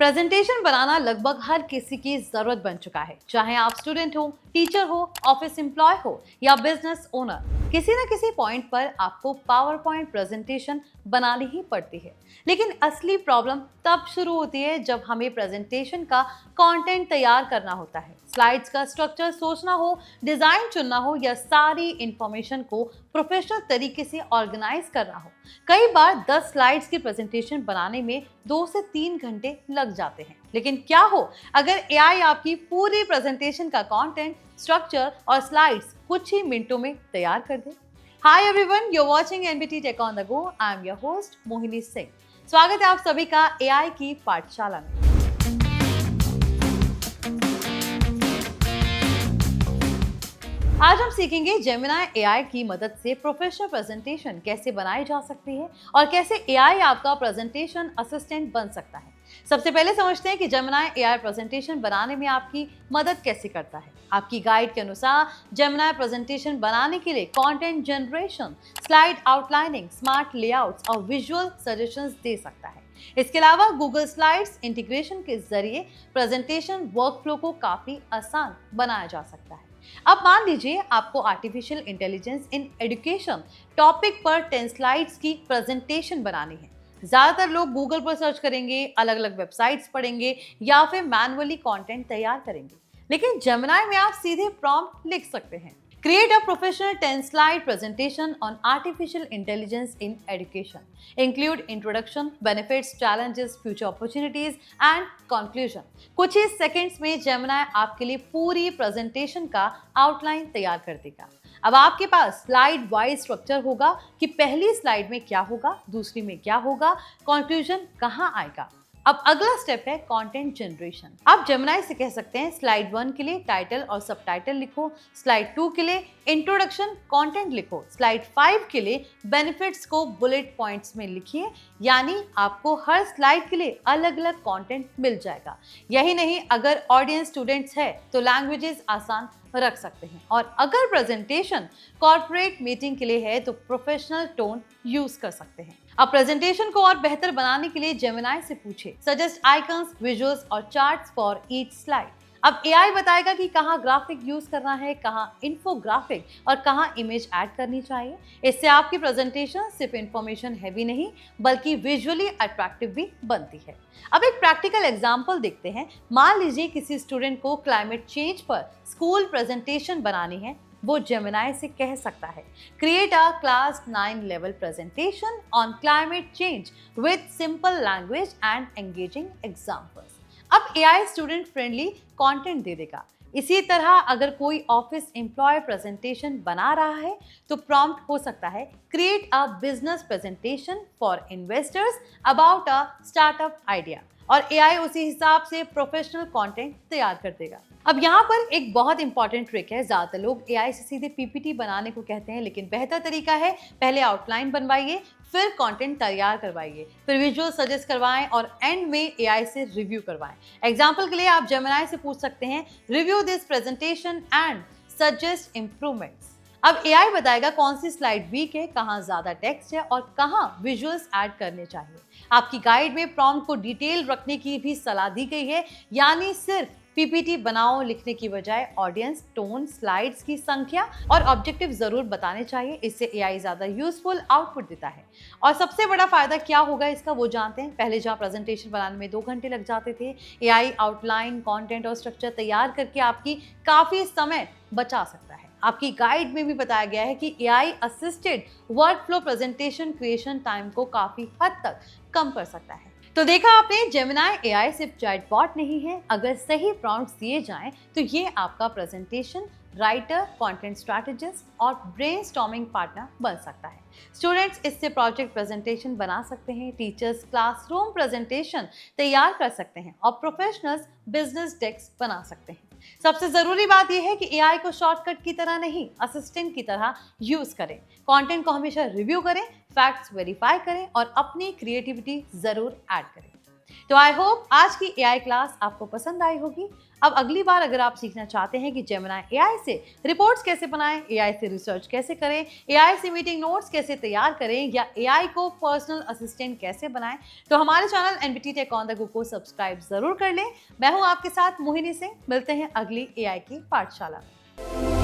Presentation बनाना लगभग हर किसी की जरूरत बन चुका है, चाहे आप स्टूडेंट हो, टीचर हो, ऑफिस एम्प्लॉय हो या बिजनेस ओनर। किसी न किसी पॉइंट पर आपको पावर पॉइंट प्रेजेंटेशन बनानी ही पड़ती है। लेकिन असली प्रॉब्लम तब शुरू होती है जब हमें प्रेजेंटेशन का कंटेंट तैयार करना होता है, स्लाइड्स का स्ट्रक्चर सोचना हो, डिजाइन चुनना हो या सारी इंफॉर्मेशन को प्रोफेशनल तरीके से ऑर्गेनाइज करना हो। कई बार 10 स्लाइड्स की प्रेजेंटेशन बनाने में 2 से 3 घंटे लग जाते हैं। लेकिन क्या हो अगर एआई आपकी पूरी प्रेजेंटेशन का कंटेंट, स्ट्रक्चर और स्लाइड्स कुछ ही मिनटों में तैयार कर दे। Hi everyone, you are watching NBT tech on the go. I am your host Mohini Singh. स्वागत है आप सभी का एआई की पाठशाला में। आज हम सीखेंगे जेमिनाई एआई की मदद से प्रोफेशनल प्रेजेंटेशन कैसे बनाई जा सकती है और कैसे एआई आपका प्रेजेंटेशन असिस्टेंट बन सकता है। सबसे पहले समझते हैं कि जेमिनाई एआई प्रेजेंटेशन बनाने में आपकी मदद कैसे करता है। आपकी गाइड के अनुसार जेमिनाई प्रेजेंटेशन बनाने के लिए content generation, slide outlining, smart layouts और विजुअल सजेशंस दे सकता है। इसके अलावा गूगल स्लाइड्स इंटीग्रेशन के जरिए प्रेजेंटेशन वर्कफ्लो को काफी आसान बनाया जा सकता है। अब मान लीजिए आपको artificial intelligence in education topic पर 10 स्लाइड्स की प्रेजेंटेशन बनानी है। ज्यादातर लोग गूगल पर सर्च करेंगे, अलग अलग वेबसाइट्स पढ़ेंगे या फिर मैन्युअली कंटेंट तैयार करेंगे। लेकिन जेमिनाई में आप सीधे प्रॉम्प्ट लिख सकते हैं, Create a professional 10-slide presentation on artificial intelligence in education. Include introduction, benefits, challenges, future opportunities and conclusion. कुछ ही सेकंड्स में जेमिनाई आपके लिए पूरी प्रेजेंटेशन का आउटलाइन तैयार कर देगा। अब आपके पास स्लाइड वाइज स्ट्रक्चर होगा कि पहली स्लाइड में क्या होगा, दूसरी में क्या होगा, कंक्लूजन कहाँ आएगा। अब अगला स्टेप है कंटेंट जनरेशन। आप जेमिनाई से कह सकते हैं स्लाइड 1 के लिए टाइटल और सबटाइटल लिखो, स्लाइड 2 के लिए इंट्रोडक्शन कंटेंट लिखो, स्लाइड 5 के लिए बेनिफिट्स को बुलेट पॉइंट्स में लिखिए। यानी आपको हर स्लाइड के लिए अलग अलग कंटेंट मिल जाएगा। यही नहीं, अगर ऑडियंस स्टूडेंट्स है तो लैंग्वेजेस आसान रख सकते हैं, और अगर प्रेजेंटेशन कॉर्पोरेट मीटिंग के लिए है तो प्रोफेशनल टोन यूज कर सकते हैं। अब प्रेजेंटेशन को और बेहतर बनाने के लिए जेमिनाई से पूछे सजेस्ट आइकन्स, विजुअल्स और चार्ट्स फॉर ईच स्लाइड। अब एआई बताएगा कि कहाँ ग्राफिक यूज करना है, कहाँ इन्फोग्राफिक और कहाँ इमेज ऐड करनी चाहिए। इससे आपकी प्रेजेंटेशन सिर्फ इंफॉर्मेशन हैवी नहीं बल्कि विजुअली अट्रैक्टिव भी बनती है। अब एक प्रैक्टिकल एग्जांपल देखते हैं। मान लीजिए किसी स्टूडेंट को क्लाइमेट चेंज पर स्कूल प्रेजेंटेशन बनानी है। वो जेमिनाई से कह सकता है create a class 9 level presentation on climate change with simple language and engaging examples. अब एआई स्टूडेंट फ्रेंडली कंटेंट दे देगा। इसी तरह अगर कोई ऑफिस एम्प्लॉय प्रेजेंटेशन बना रहा है तो प्रॉम्प्ट हो सकता है create a business presentation for investors about a startup idea, और एआई उसी हिसाब से प्रोफेशनल कंटेंट तैयार कर देगा। अब यहाँ पर एक बहुत इंपॉर्टेंट ट्रिक है। ज्यादातर लोग एआई से सीधे पीपीटी बनाने को कहते हैं, लेकिन बेहतर तरीका है पहले आउटलाइन बनवाइए, फिर कंटेंट तैयार करवाइए, फिर विजुअल सजेस्ट करवाएं और एंड में एआई से रिव्यू करवाएं। एग्जाम्पल के लिए आप जेमिनाई से पूछ सकते हैं review this presentation and suggest improvements. अब एआई बताएगा कौन सी स्लाइड वीक है, कहाँ ज्यादा टेक्स्ट है और कहाँ विजुअल्स ऐड करने चाहिए। आपकी गाइड में प्रॉम्प्ट को डिटेल रखने की भी सलाह दी गई है, यानी सिर्फ पीपीटी बनाओ लिखने की बजाय ऑडियंस, टोन, स्लाइड्स की संख्या और ऑब्जेक्टिव जरूर बताने चाहिए। इससे एआई ज्यादा यूजफुल आउटपुट देता है। और सबसे बड़ा फायदा क्या होगा इसका वो जानते हैं। पहले जहाँ प्रेजेंटेशन बनाने में 2 घंटे लग जाते थे, एआई आउटलाइन, कंटेंट और स्ट्रक्चर तैयार करके आपकी काफी समय बचा सकता है। आपकी गाइड में भी बताया गया है कि AI assisted workflow presentation creation time को काफी हद तक कम कर सकता है। तो देखा आपने, जेमिनाई एआई सिर्फ चैटबॉट नहीं है। अगर सही प्रॉम्प्ट्स दिए जाएं तो ये आपका प्रेजेंटेशन राइटर, कंटेंट स्ट्रैटेजिस्ट और ब्रेनस्टॉर्मिंग पार्टनर बन सकता है। स्टूडेंट्स इससे प्रोजेक्ट प्रेजेंटेशन बना सकते हैं, टीचर्स क्लासरूम प्रेजेंटेशन तैयार कर सकते हैं और प्रोफेशनल्स बिजनेस डेक्स बना सकते हैं। सबसे जरूरी बात यह है कि एआई को शॉर्टकट की तरह नहीं, असिस्टेंट की तरह यूज करें। कंटेंट को हमेशा रिव्यू करें, फैक्ट्स वेरीफाई करें और अपनी क्रिएटिविटी जरूर ऐड करें। तो आई होप आज की एआई क्लास आपको पसंद आई होगी। अब अगली बार अगर आप सीखना चाहते हैं कि जेमिनी एआई से रिपोर्ट्स कैसे बनाएं, एआई से रिसर्च कैसे करें, एआई से मीटिंग नोट्स कैसे तैयार करें या एआई को पर्सनल असिस्टेंट कैसे बनाएं, तो हमारे channel NBT tech on the go को सब्सक्राइब जरूर कर लें। मैं हूं आपके साथ मोहिनी सिंह। मिलते हैं अगली एआई की पाठशाला में।